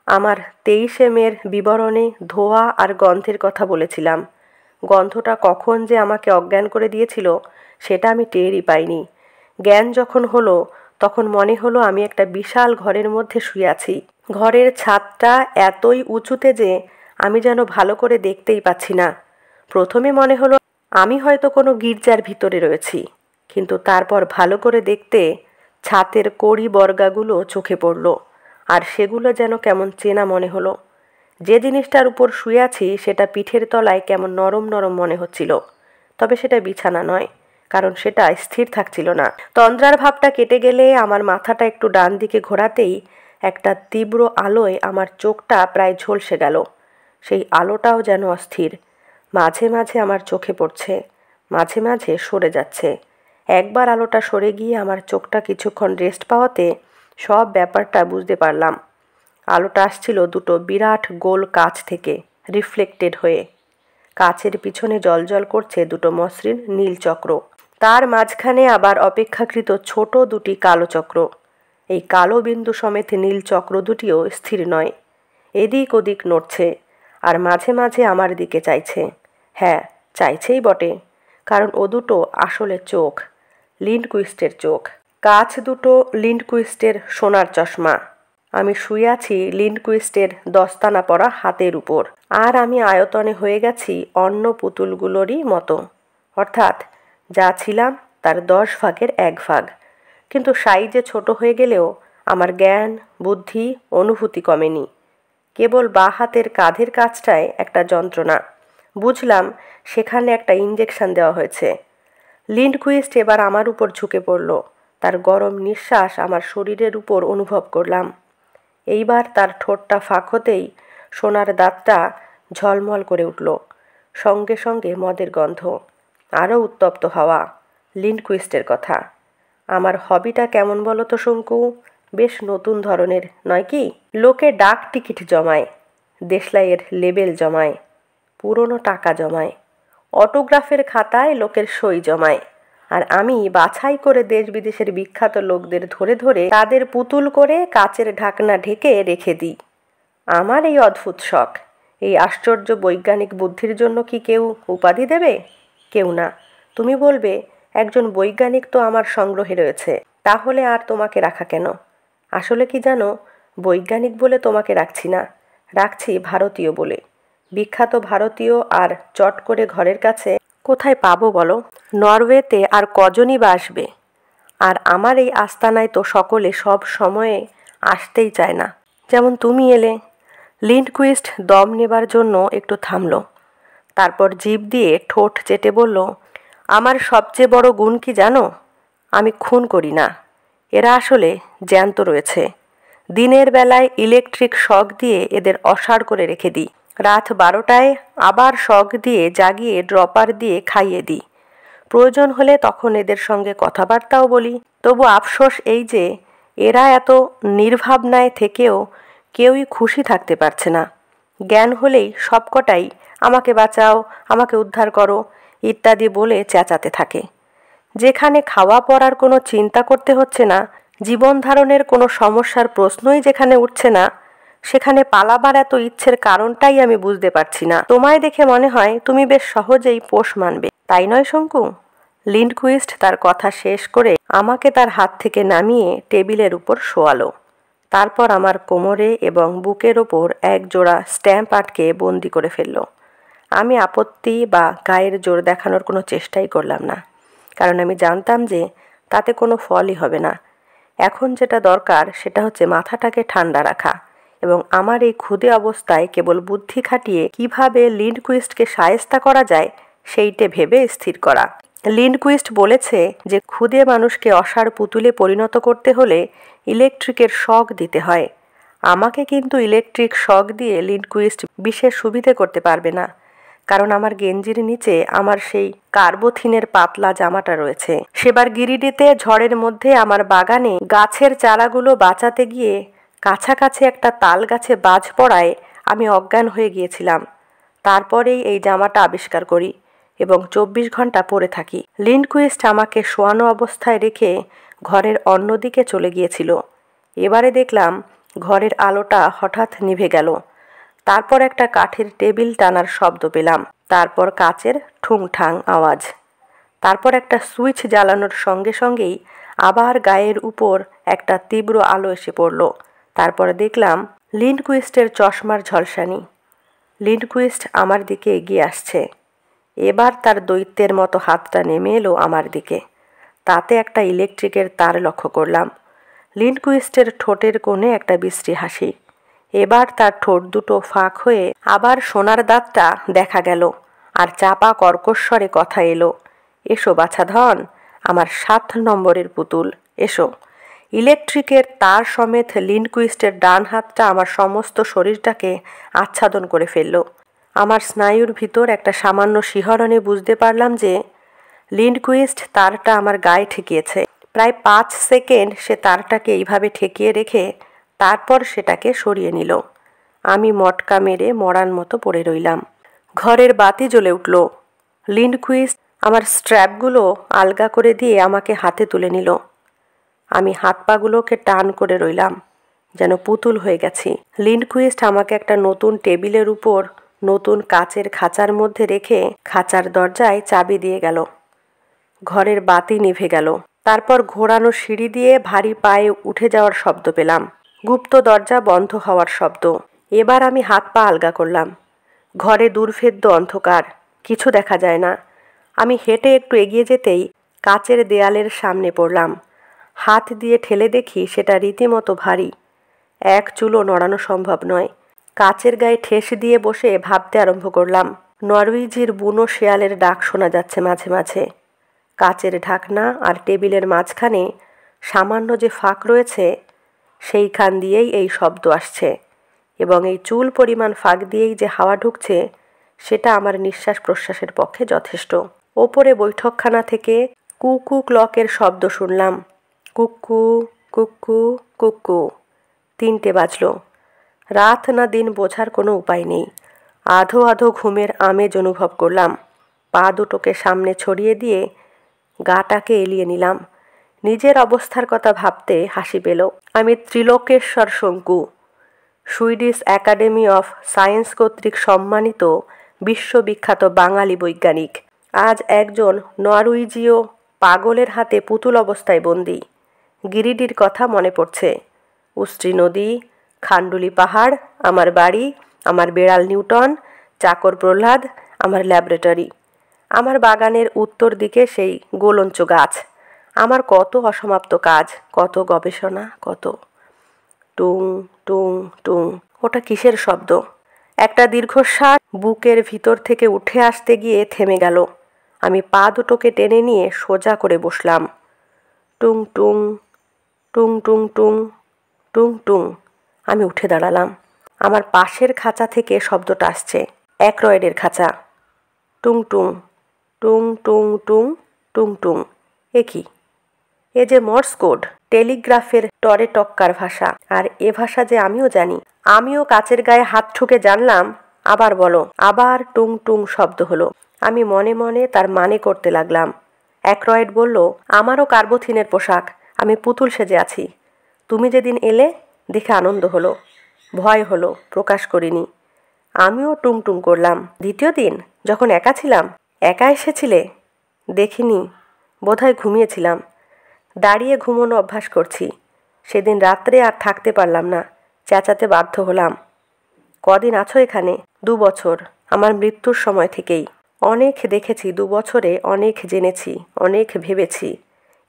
আমার 23শে মের বিবরণে ধোঁয়া আর গন্ধের কথা বলেছিলাম। গন্ধটা কখন যে আমাকে অজ্ঞান করে দিয়েছিল সেটা আমি টেরই পাইনি। জ্ঞান যখন হলো তখন মনে হলো আমি একটা বিশাল ঘরের মধ্যে শুয়ে আছি। ঘরের ছাদটা এতই উঁচুতে যে আমি যেন ভালো করে দেখতেই পাচ্ছি না। প্রথমে মনে হলো আমি হয়তো কোনো গির্জার ভিতরে রয়েছি, কিন্তু তারপর ভালো করে দেখতে ছাতের কড়ি বর্গাগুলো চোখে পড়ল, আর সেগুলো যেন কেমন চেনা মনে হলো। যে জিনিসটার উপর শুয়ে আছি সেটা পিঠের তলায় কেমন নরম নরম মনে হচ্ছিল, তবে সেটা বিছানা নয়, কারণ সেটা স্থির থাকছিল না। তন্দ্রার ভাবটা কেটে গেলে আমার মাথাটা একটু ডান দিকে ঘোরাতেই একটা তীব্র আলোয় আমার চোখটা প্রায় ঝলসে গেল। সেই আলোটাও যেন অস্থির। মাঝে মাঝে আমার চোখে পড়ছে, মাঝে মাঝে সরে যাচ্ছে। একবার আলোটা সরে গিয়ে আমার চোখটা কিছুক্ষণ রেস্ট পাওয়াতে সব ব্যাপারটা বুঝতে পারলাম। আলোটা আসছিল দুটো বিরাট গোল কাচ থেকে, রিফ্লেক্টেড হয়ে। কাচের পিছনে জ্বলজ্বল করছে দুটো মসৃণ নীল চক্র। তার মাঝখানে আবার অপেক্ষাকৃত ছোট দুটি কালো চক্র। এই কালো বিন্দু সমেত নীল চক্র দুটিও স্থির নয়, এদিক ওদিক নড়ছে, আর মাঝে মাঝে আমার দিকে চাইছে। হ্যাঁ, চাইছেই বটে, কারণ ও দুটো আসলে চোখ, লিন্ডকুইস্টের চোখ। কাচ দুটো লিন্ডকুইস্টের সোনার চশমা। আমি শুয়ে আছি লিন্ডকুইস্টের দস্তানা পরা হাতের উপর, আর আমি আয়তনে হয়ে গেছি অন্য পুতুলগুলোরই মতো, অর্থাৎ যা ছিলাম তার 10 ভাগের 1 ভাগ। কিন্তু সাইজে ছোট হয়ে গেলেও আমার জ্ঞান, বুদ্ধি, অনুভূতি কমেনি। কেবল বাঁ হাতের কাঁধের কাছটায় একটা যন্ত্রণা। বুঝলাম সেখানে একটা ইঞ্জেকশন দেওয়া হয়েছে। লিন্ডকুইস্ট এবার আমার উপর ঝুঁকে পড়ল। তার গরম নিঃশ্বাস আমার শরীরের উপর অনুভব করলাম। এইবার তার ঠোঁটটা ফাঁক হতেই সোনার দাঁতটা ঝলমল করে উঠল। সঙ্গে সঙ্গে মদের গন্ধ, আরও উত্তপ্ত হাওয়া। লিন্ডকুইস্টের কথা। আমার হবিটা কেমন বলো তো শঙ্কু? বেশ নতুন ধরনের, নয় কি? লোকে ডাক টিকিট জমায়, দেশলাইয়ের লেবেল জমায়, পুরনো টাকা জমায়, অটোগ্রাফের খাতায় লোকের সই জমায়, আর আমি বাছাই করে দেশ বিদেশের বিখ্যাত লোকদের ধরে ধরে তাদের পুতুল করে কাচের ঢাকনা ঢেকে রেখে দিই। আমার এই অদ্ভুত শখ, এই আশ্চর্য বৈজ্ঞানিক বুদ্ধির জন্য কি কেউ উপাধি দেবে? কেউ না। তুমি বলবে, একজন বৈজ্ঞানিক তো আমার সংগ্রহে রয়েছে, তাহলে আর তোমাকে রাখা কেন? আসলে কি জানো, বৈজ্ঞানিক বলে তোমাকে রাখছি না, রাখছি ভারতীয় বলে। বিখ্যাত ভারতীয় আর চট করে ঘরের কাছে কোথায় পাবো বলো? নরওয়েতে আর কজনই বা আসবে? আর আমার এই আস্তানায় তো সকলে সব সময়ে আসতেই চায় না। যেমন তুমি এলে। লিন্ডকুইস্ট দম নেবার জন্য একটু থামল, তারপর জিভ দিয়ে ঠোঁট চেটে বলল, আমার সবচেয়ে বড় গুণ কি জানো? আমি খুন করি না। এরা আসলে জ্যান্ত রয়েছে। দিনের বেলায় ইলেকট্রিক শক দিয়ে এদের অসাড় করে রেখে দিই। রাত 12টায় আবার শক দিয়ে জাগিয়ে ড্রপার দিয়ে খাইয়ে দিই। প্রয়োজন হলে তখন এদের সঙ্গে কথাবার্তাও বলি। তবু আফসোস এই যে এরা এত নির্ভাবনায় থেকেও কেউই খুশি থাকতে পারছে না। জ্ঞান হলেই সবকটাই আমাকে বাঁচাও, আমাকে উদ্ধার করো ইত্যাদি বলে চেঁচাতে থাকে। যেখানে খাওয়া পড়ার কোনো চিন্তা করতে হচ্ছে না, জীবন ধারণের কোনো সমস্যার প্রশ্নই যেখানে উঠছে না, সেখানে পালাবার এত ইচ্ছের কারণটাই আমি বুঝতে পারছি না। তোমায় দেখে মনে হয় তুমি বেশ সহজেই পোষ মানবে, তাই নয় শঙ্কু? লিন্ডকুইস্ট তার কথা শেষ করে আমাকে তার হাত থেকে নামিয়ে টেবিলের উপর শোয়ালো। তারপর আমার কোমরে এবং বুকের ওপর এক জোড়া স্ট্যাম্প আটকে বন্দি করে ফেলল। আমি আপত্তি বা গায়ের জোর দেখানোর কোনো চেষ্টাই করলাম না, কারণ আমি জানতাম যে তাতে কোনো ফলই হবে না। এখন যেটা দরকার সেটা হচ্ছে মাথাটাকে ঠান্ডা রাখা এবং আমার এই ক্ষুদে অবস্থায় কেবল বুদ্ধি খাটিয়ে কিভাবে লিন্ডকুইস্টকে শায়েস্তা করা যায় সেইটে ভেবে স্থির করা। লিন্ডকুইস্ট বলেছে যে ক্ষুদে মানুষকে অসাড় পুতুলে পরিণত করতে হলে ইলেকট্রিকের শক দিতে হয়। আমাকে কিন্তু ইলেকট্রিক শক দিয়ে লিন্ডকুইস্ট বিশেষ সুবিধে করতে পারবে না, কারণ আমার গেঞ্জির নিচে আমার সেই কার্বোথিনের পাতলা জামাটা রয়েছে। সেবার গিরিডিতে ঝড়ের মধ্যে আমার বাগানে গাছের চারাগুলো বাঁচাতে গিয়ে কাছাকাছি একটা তাল গাছে বাজ পড়ায় আমি অজ্ঞান হয়ে গিয়েছিলাম। তারপরেই এই জামাটা আবিষ্কার করি এবং 24 ঘন্টা পরে থাকি। লিন্ডকুইস্ট আমাকে শোয়ানো অবস্থায় রেখে ঘরের অন্যদিকে চলে গিয়েছিল। এবারে দেখলাম ঘরের আলোটা হঠাৎ নিভে গেল। তারপর একটা কাঠের টেবিল টানার শব্দ পেলাম, তারপর কাচের ঠুংঠাং আওয়াজ, তারপর একটা সুইচ জ্বালানোর সঙ্গে সঙ্গেই আবার গায়ের উপর একটা তীব্র আলো এসে পড়ল। তারপরে দেখলাম লিন্ডকুইস্টের চশমার ঝলসানি। লিন্ডকুইস্ট আমার দিকে এগিয়ে আসছে। এবার তার দৈত্যের মতো হাতটা নেমে এলো আমার দিকে। তাতে একটা ইলেকট্রিকের তার লক্ষ্য করলাম। লিন্ডকুইস্টের ঠোঁটের কোণে একটা বিশ্রী হাসি। এবার তার ঠোঁট দুটো ফাঁক হয়ে আবার সোনার দাঁতটা দেখা গেল, আর চাপা কর্কশ্বরে কথা এলো, এসো বাছাধন, আমার 7 নম্বরের পুতুল, এসো। ইলেকট্রিকের তার সমেত লিন্ডকুইস্টের ডান হাতটা আমার সমস্ত শরীরটাকে আচ্ছাদন করে ফেলল। আমার স্নায়ুর ভিতর একটা সামান্য শিহরণে বুঝতে পারলাম যে লিন্ডকুইস্ট তারটা আমার গায়ে ঠেকিয়েছে। প্রায় 5 সেকেন্ড সে তারটাকে এইভাবে ঠেকিয়ে রেখে তারপর সেটাকে সরিয়ে নিল। আমি মটকা মেরে মরার মতো পড়ে রইলাম। ঘরের বাতি জ্বলে উঠল। লিন্ডকুইস্ট আমার স্ট্র্যাপগুলো আলগা করে দিয়ে আমাকে হাতে তুলে নিল। আমি হাত পাগুলোকে টান করে রইলাম, যেন পুতুল হয়ে গেছি। লিন্ডকুইস্ট আমাকে একটা নতুন টেবিলের উপর নতুন কাচের খাঁচার মধ্যে রেখে খাঁচার দরজায় চাবি দিয়ে গেল। ঘরের বাতি নিভে গেল। তারপর ঘোরানো সিঁড়ি দিয়ে ভারী পায়ে উঠে যাওয়ার শব্দ পেলাম। গুপ্ত দরজা বন্ধ হওয়ার শব্দ। এবার আমি হাত পা আলগা করলাম। ঘরে দুর্ভেদ্য অন্ধকার, কিছু দেখা যায় না। আমি হেঁটে একটু এগিয়ে যেতেই কাচের দেয়ালের সামনে পড়লাম। হাত দিয়ে ঠেলে দেখি সেটা রীতিমতো ভারী, এক চুলও নড়ানো সম্ভব নয়। কাচের গায়ে ঠেস দিয়ে বসে ভাবতে আরম্ভ করলাম। নরউইজির বুনো শেয়ালের ডাক শোনা যাচ্ছে মাঝে মাঝে। কাচের ঢাকনা আর টেবিলের মাঝখানে সামান্য যে ফাঁক রয়েছে সেইখান দিয়েই এই শব্দ আসছে, এবং এই চুল পরিমাণ ফাঁক দিয়েই যে হাওয়া ঢুকছে সেটা আমার নিঃশ্বাস প্রশ্বাসের পক্ষে যথেষ্ট। ওপরে বৈঠকখানা থেকে কুকু ক্লকের শব্দ শুনলাম। কুকু কুকু কুকু। 3টে বাজল। রাত না দিন বোঝার কোনো উপায় নেই। আধো আধো ঘুমের আমেজ অনুভব করলাম। পা দুটোকে সামনে ছড়িয়ে দিয়ে গাটাকে এলিয়ে নিলাম। নিজের অবস্থার কথা ভাবতে হাসি পেল। আমি ত্রিলোকেশ্বর শঙ্কু, সুইডিশ একাডেমি অফ সায়েন্স কর্তৃক সম্মানিত বিশ্ববিখ্যাত বাঙালি বৈজ্ঞানিক। আজ একজন নরউইজীয় পাগলের হাতে পুতুল অবস্থায় বন্দী। গিরিডির কথা মনে পড়ছে। উষ্ট্রি নদী, খান্ডুলি পাহাড়, আমার বাড়ি, আমার বেড়াল নিউটন, চাকর প্রহ্লাদ, আমার ল্যাবরেটরি, আমার বাগানের উত্তর দিকে সেই গোলঞ্চ গাছ, আমার কত অসমাপ্ত কাজ, কত গবেষণা, কত। টুং টুং টুং। ওটা কিসের শব্দ? একটা দীর্ঘশ্বাস বুকের ভিতর থেকে উঠে আসতে গিয়ে থেমে গেল। আমি পা দুটোকে টেনে নিয়ে সোজা করে বসলাম। টুং টুং টুং টুং টুং টুং টুং। আমি উঠে দাঁড়ালাম। আমার পাশের খাঁচা থেকে শব্দটা আসছে, অ্যাক্রয়েডের খাঁচা। টুং টুং টুং টুং টুং টুং টুং। এ কি? এ যে মর্স কোড, টেলিগ্রাফের টরে টক্কার ভাষা। আর এ ভাষা যে আমিও জানি। আমিও কাচের গায়ে হাত ঠুকে জানলাম। আবার বলো। আবার টুং টুং শব্দ হলো। আমি মনে মনে তার মানে করতে লাগলাম। অ্যাক্রয়েড বলল, আমারও কার্বোথিনের পোশাক, আমি পুতুল সেজে আছি। তুমি যেদিন এলে দেখে আনন্দ হলো, ভয় হলো, প্রকাশ করিনি। আমিও টুং টুং করলাম। দ্বিতীয় দিন যখন একা ছিলাম। একা এসেছিলে? দেখিনি, বোধহয় ঘুমিয়েছিলাম। দাঁড়িয়ে ঘুমোনো অভ্যাস করছি। সেদিন রাত্রে আর থাকতে পারলাম না, চেঁচাতে বাধ্য হলাম। কদিন আছো এখানে? 2 বছর, আমার মৃত্যুর সময় থেকেই। অনেক দেখেছি, 2 বছরে অনেক জেনেছি, অনেক ভেবেছি।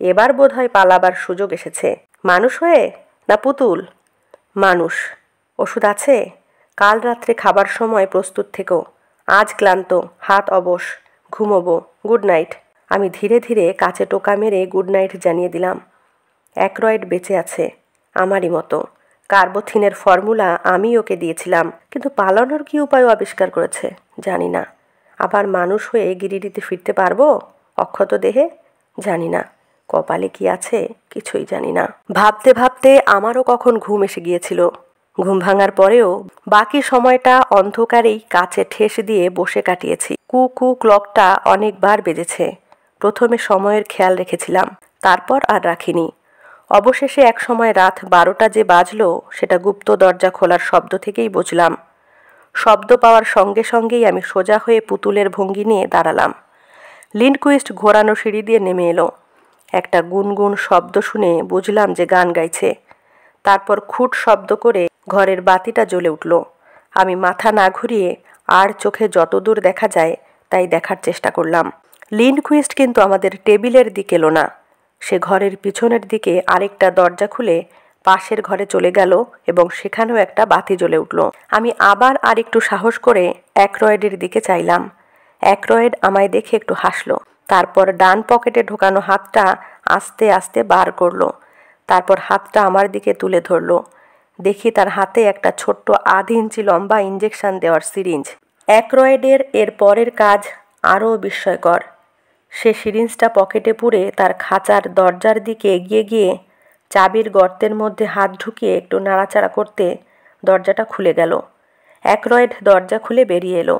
এবার বোধহয় পালাবার সুযোগ এসেছে। মানুষ হয়ে না পুতুল? মানুষ। ওষুধ আছে? কাল রাত্রে খাবার সময় প্রস্তুত থেকো। আজ ক্লান্ত, হাত অবশ, ঘুমোবো। Good night. আমি ধীরে ধীরে কাচে টোকা মেরে গুড নাইট জানিয়ে দিলাম। অ্যাক্রয়েড বেঁচে আছে, আমারই মতো। কার্বোথিনের ফর্মুলা আমি ওকে দিয়েছিলাম, কিন্তু পালানোর কী উপায় আবিষ্কার করেছে জানি না। আবার মানুষ হয়ে গিরিডিতে ফিরতে পারবো অক্ষত দেহে? জানি না। কপালে কি আছে কিছুই জানি না। ভাবতে ভাবতে আমারও কখন ঘুম এসে গিয়েছিল। ঘুম ভাঙার পরেও বাকি সময়টা অন্ধকারেই কাছে ঠেস দিয়ে বসে কাটিয়েছি। কুকু ক্লকটা অনেকবার বেজেছে। প্রথমে সময়ের খেয়াল রেখেছিলাম, তারপর আর রাখিনি। অবশেষে এক সময় রাত 12টা যে বাজলো সেটা গুপ্ত দরজা খোলার শব্দ থেকেই বুঝলাম। শব্দ পাওয়ার সঙ্গে সঙ্গেই আমি সোজা হয়ে পুতুলের ভঙ্গি নিয়ে দাঁড়ালাম। লিন্ডকুইস্ট ঘোরানো সিঁড়ি দিয়ে নেমে এলো। একটা গুনগুন শব্দ শুনে বুঝলাম যে গান গাইছে। তারপর খুট শব্দ করে ঘরের বাতিটা জ্বলে উঠল। আমি মাথা না ঘুরিয়ে আর চোখে যতদূর দেখা যায় তাই দেখার চেষ্টা করলাম। লিন্ডকুইস্ট কিন্তু আমাদের টেবিলের দিকে এলো না। সে ঘরের পিছনের দিকে আরেকটা দরজা খুলে পাশের ঘরে চলে গেল এবং সেখানেও একটা বাতি জ্বলে উঠল। আমি আবার আরেকটু সাহস করে অ্যাক্রয়েডের দিকে চাইলাম। অ্যাক্রয়েড আমায় দেখে একটু হাসলো। তারপর ডান পকেটে ঢোকানো হাতটা আস্তে আস্তে বার করলো। তারপর হাতটা আমার দিকে তুলে ধরলো। দেখি তার হাতে একটা ছোট্ট 1/2 ইঞ্চি লম্বা ইঞ্জেকশন দেওয়ার সিরিঞ্জ। অ্যাক্রয়েডের এর পরের কাজ আরও বিস্ময়কর। সে সিরিঞ্জটা পকেটে পুরে তার খাঁচার দরজার দিকে এগিয়ে গিয়ে চাবির গর্তের মধ্যে হাত ঢুকিয়ে একটু নাড়াচাড়া করতে দরজাটা খুলে গেল। অ্যাকরয়েড দরজা খুলে বেরিয়ে এলো।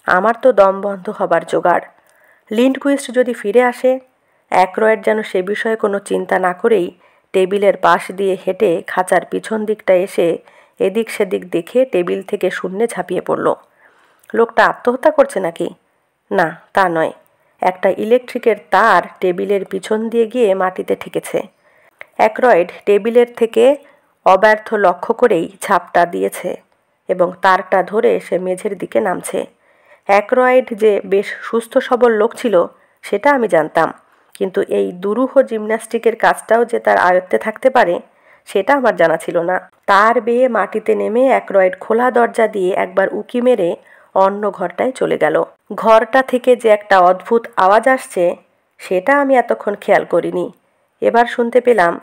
আমার তো দম বন্ধ হবার জোগাড়। লিন্ডকুইস্ট যদি ফিরে আসে? অ্যাকরয়েড যেন সে বিষয়ে কোনো চিন্তা না করেই টেবিলের পাশ দিয়ে হেঁটে খাঁচার পিছন দিকটা এসে এদিক সেদিক দেখে টেবিল থেকে শূন্যে ঝাঁপিয়ে পড়ল। লোকটা আত্মহত্যা করছে নাকি? না, তা নয়। একটা ইলেকট্রিকের তার টেবিলের পিছন দিয়ে গিয়ে মাটিতে ঠেকেছে। অ্যাকরয়েড টেবিলের থেকে অব্যর্থ লক্ষ্য করেই ঝাপটা দিয়েছে এবং তারটা ধরে সে মেঝের দিকে নামছে। অ্যাকরয়েড যে বেশ সুস্থ সবল লোক ছিল সেটা আমি জানতাম, কিন্তু এই দুরূহ জিমন্যাস্টিকের কাজটাও যে তার আয়ত্তে থাকতে পারে সেটা আমার জানা ছিল না। তার বেয়ে মাটিতে নেমে অ্যাকরয়েড খোলা দরজা দিয়ে একবার উঁকি মেরে অন্য ঘরটায় চলে গেল। ঘরটা থেকে যে একটা অদ্ভুত আওয়াজ আসছে সেটা আমি এতক্ষণ খেয়াল করিনি। এবার শুনতে পেলাম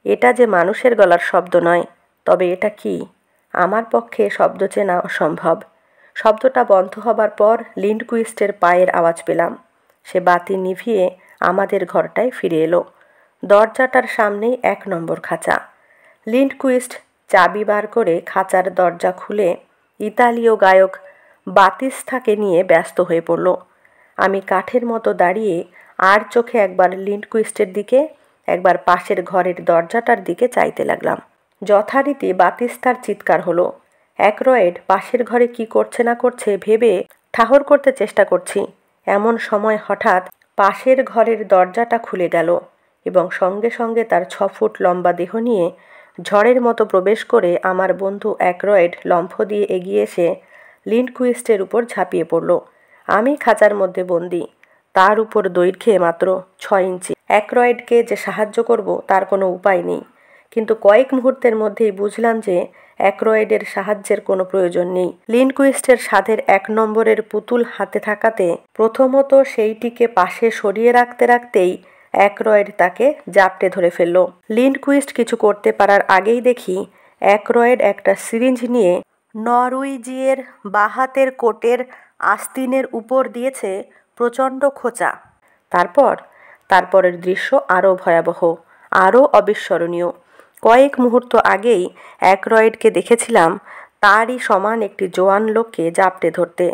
এটা যে মানুষের গলার শব্দ নয়। তবে এটা কি? আমার পক্ষে শব্দ চেনা অসম্ভব। শব্দটা বন্ধ হবার পর লিন্ডকুইস্টের পায়ের আওয়াজ পেলাম। সে বাতি নিভিয়ে আমাদের ঘরটায় ফিরে এলো। দরজাটার সামনেই 1 নম্বর খাঁচা। লিন্ডকুইস্ট চাবি বার করে খাঁচার দরজা খুলে ইতালীয় গায়ক বাতিস্তাকে নিয়ে ব্যস্ত হয়ে পড়ল। আমি কাঠের মতো দাঁড়িয়ে আর চোখে একবার লিন্ডকুইস্টের দিকে, একবার পাশের ঘরের দরজাটার দিকে চাইতে লাগলাম। যথারীতি বাতিস্তার চিৎকার হলো। অ্যাকরয়েড পাশের ঘরে কি করছে না করছে ভেবে ঠাহর করতে চেষ্টা করছি। এমন সময় হঠাৎ পাশের ঘরের দরজাটা খুলে গেল এবং সঙ্গে সঙ্গে তার 6 ফুট লম্বা দেহ নিয়ে ঝড়ের মতো প্রবেশ করে আমার বন্ধু অ্যাকরয়েড লম্ফ দিয়ে এগিয়ে এসে লিন্ডকুইস্টের উপর ঝাঁপিয়ে পড়ল। আমি খাঁচার মধ্যে বন্দি, তার উপর দৈর্ঘ্যে মাত্র 6 ইঞ্চি। অ্যাকরয়েডকে যে সাহায্য করব তার কোনো উপায় নেই, কিন্তু কয়েক মুহূর্তের মধ্যেই বুঝলাম যে অ্যাকরয়েডের সাহায্যের কোনো প্রয়োজন নেই। লিন্ডকুইস্টের সাধের 1 নম্বরের পুতুল হাতে থাকাতে প্রথমত সেইটিকে পাশে সরিয়ে রাখতে রাখতেই অ্যাকরয়েড তাকে জাপটে ধরে ফেলল। লিন্ডকুইস্ট কিছু করতে পারার আগেই দেখি অ্যাকরয়েড একটা সিরিঞ্জ নিয়ে নরউইজিয়ের বাহাতের কোটের আস্তিনের উপর দিয়েছে প্রচণ্ড খোঁচা। তারপরের দৃশ্য আরও ভয়াবহ, আরও অবিস্মরণীয়। কয়েক মুহূর্ত আগেই অ্যাকরয়েডকে দেখেছিলাম তারই সমান একটি জোয়ান লোককে জাপটে ধরতে,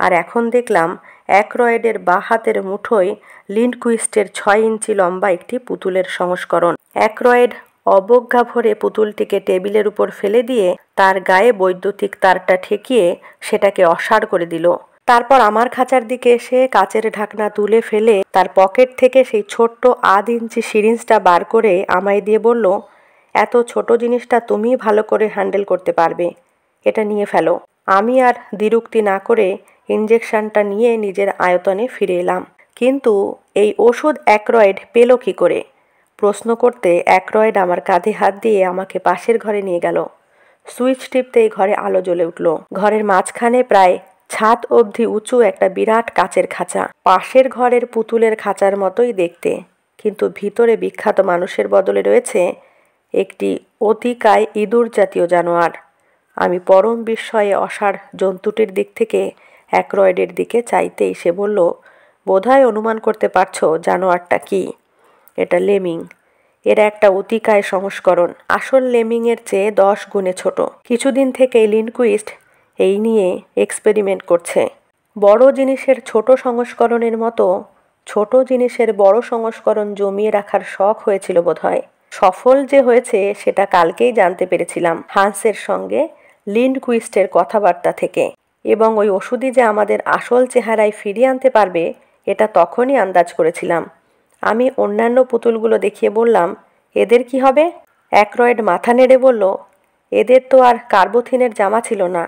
আর এখন দেখলাম অ্যাকরয়েডের বাঁ হাতের মুঠোয় লিন্ডকুইস্টের 6 ইঞ্চি লম্বা একটি পুতুলের সংস্করণ। অ্যাকরয়েড অবজ্ঞা ভরে পুতুলটিকে টেবিলের উপর ফেলে দিয়ে তার গায়ে বৈদ্যুতিক তারটা ঠেকিয়ে সেটাকে অসাড় করে দিল। তারপর আমার খাঁচার দিকে এসে কাচের ঢাকনা তুলে ফেলে তার পকেট থেকে সেই ছোট্ট 1/2 ইঞ্চি সিরিঞ্জটা বার করে আমায় দিয়ে বলল, এত ছোট জিনিসটা তুমিই ভালো করে হ্যান্ডেল করতে পারবে, এটা নিয়ে ফেলো। আমি আর দ্বিরুক্তি না করে ইঞ্জেকশনটা নিয়ে নিজের আয়তনে ফিরে এলাম। কিন্তু এই ওষুধ অ্যাকরয়েড পেল কী করে? প্রশ্ন করতে অ্যাকরয়েড আমার কাঁধে হাত দিয়ে আমাকে পাশের ঘরে নিয়ে গেল। সুইচ টিপতেই ঘরে আলো জ্বলে উঠল। ঘরের মাঝখানে প্রায় ছাদ অবধি উঁচু একটা বিরাট কাচের খাঁচা। পাশের ঘরের পুতুলের খাঁচার মতোই দেখতে, কিন্তু ভিতরে বিখ্যাত মানুষের বদলে রয়েছে একটি অতিকায় ইঁদুর জাতীয় জানোয়ার। আমি পরম বিস্ময়ে অসাড় জন্তুটির দিক থেকে অ্যাকরয়েডের দিকে চাইতেই সে বলল, বোধহয় অনুমান করতে পারছো জানোয়ারটা কি? এটা লেমিং। এরা একটা অতিকায় সংস্করণ, আসল লেমিংয়ের চেয়ে 10 গুণে ছোট। কিছুদিন থেকেই লিন্ডকুইস্ট এই নিয়ে এক্সপেরিমেন্ট করছে। বড় জিনিসের ছোট সংস্করণের মতো ছোট জিনিসের বড় সংস্করণ জমিয়ে রাখার শখ হয়েছিল বোধহয়। সফল যে হয়েছে সেটা কালকেই জানতে পেরেছিলাম হান্সের সঙ্গে লিন্ডকুইস্টের কথাবার্তা থেকে, এবং ওই ওষুধই যে আমাদের আসল চেহারায় ফিরিয়ে আনতে পারবে এটা তখনই আন্দাজ করেছিলাম। আমি অন্যান্য পুতুলগুলো দেখিয়ে বললাম, এদের কি হবে? অ্যাকরয়েড মাথা নেড়ে বলল, এদের তো আর কার্বোথিনের জামা ছিল না,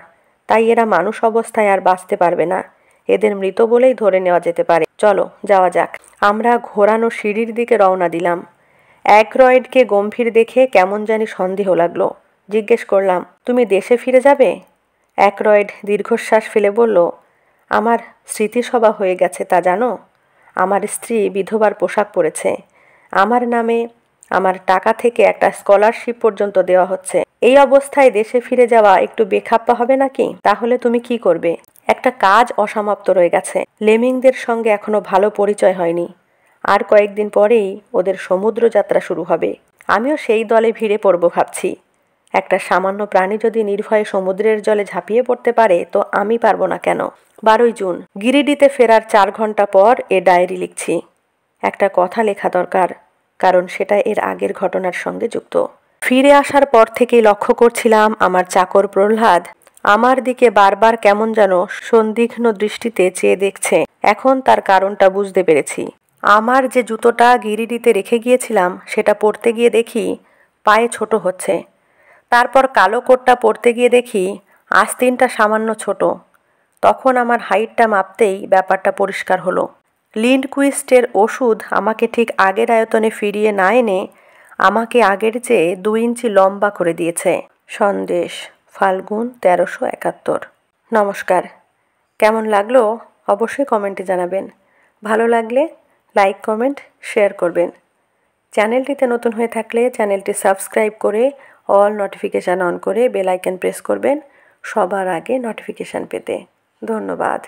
তাই এরা মানুষ অবস্থায় আর বাঁচতে পারবে না। এদের মৃত বলেই ধরে নেওয়া যেতে পারে। চলো যাওয়া যাক। আমরা ঘোরানো সিঁড়ির দিকে রওনা দিলাম। অ্যাকরয়েডকে গম্ভীর দেখে কেমন জানি সন্দেহ লাগলো। জিজ্ঞেস করলাম, তুমি দেশে ফিরে যাবে? অ্যাকরয়েড দীর্ঘশ্বাস ফেলে বলল, আমার স্মৃতিসভা হয়ে গেছে তা জানো? আমার স্ত্রী বিধবার পোশাক পরেছে। আমার নামে আমার টাকা থেকে একটা স্কলারশিপ পর্যন্ত দেওয়া হচ্ছে। এই অবস্থায় দেশে ফিরে যাওয়া একটু বেখাপ্পা হবে নাকি? তাহলে তুমি কি করবে? একটা কাজ অসমাপ্ত রয়ে গেছে। লেমিংদের সঙ্গে এখনো ভালো পরিচয় হয়নি। আর কয়েকদিন পরেই ওদের সমুদ্র যাত্রা শুরু হবে। আমিও সেই দলে ভিড়ে পড়ব ভাবছি। একটা সামান্য প্রাণী যদি নির্ভয়ে সমুদ্রের জলে ঝাঁপিয়ে পড়তে পারে তো আমি পারবো না কেন? 12ই জুন, গিরিডিতে ফেরার 4 ঘন্টা পর এ ডায়েরি লিখছি। একটা কথা লেখা দরকার, কারণ সেটা এর আগের ঘটনার সঙ্গে যুক্ত। ফিরে আসার পর থেকেই লক্ষ্য করছিলাম আমার চাকর প্রহ্লাদ আমার দিকে বারবার কেমন যেন সন্দিগ্ধ দৃষ্টিতে চেয়ে দেখছে। এখন তার কারণটা বুঝতে পেরেছি। আমার যে জুতোটা গিরিডিতে রেখে গিয়েছিলাম সেটা পরতে গিয়ে দেখি পায়ে ছোট হচ্ছে। তারপর কালো কোটটা পরতে গিয়ে দেখি আস্তিনটা সামান্য ছোট। তখন আমার হাইটটা মাপতেই ব্যাপারটা পরিষ্কার হলো। লিন্ডকুইস্টের ওষুধ আমাকে ঠিক আগের আয়তনে ফিরিয়ে না এনে আমাকে আগের চেয়ে 2 ইঞ্চি লম্বা করে দিয়েছে। সন্দেশ, ফাল্গুন 1371। নমস্কার। কেমন লাগলো অবশ্যই কমেন্টে জানাবেন। ভালো লাগলে লাইক, কমেন্ট, শেয়ার করবেন। চ্যানেলটিতে নতুন হয়ে থাকলে চ্যানেলটি সাবস্ক্রাইব করে অল নোটিফিকেশান অন করে বেল আইকন প্রেস করবেন সবার আগে নোটিফিকেশান পেতে। ধন্যবাদ।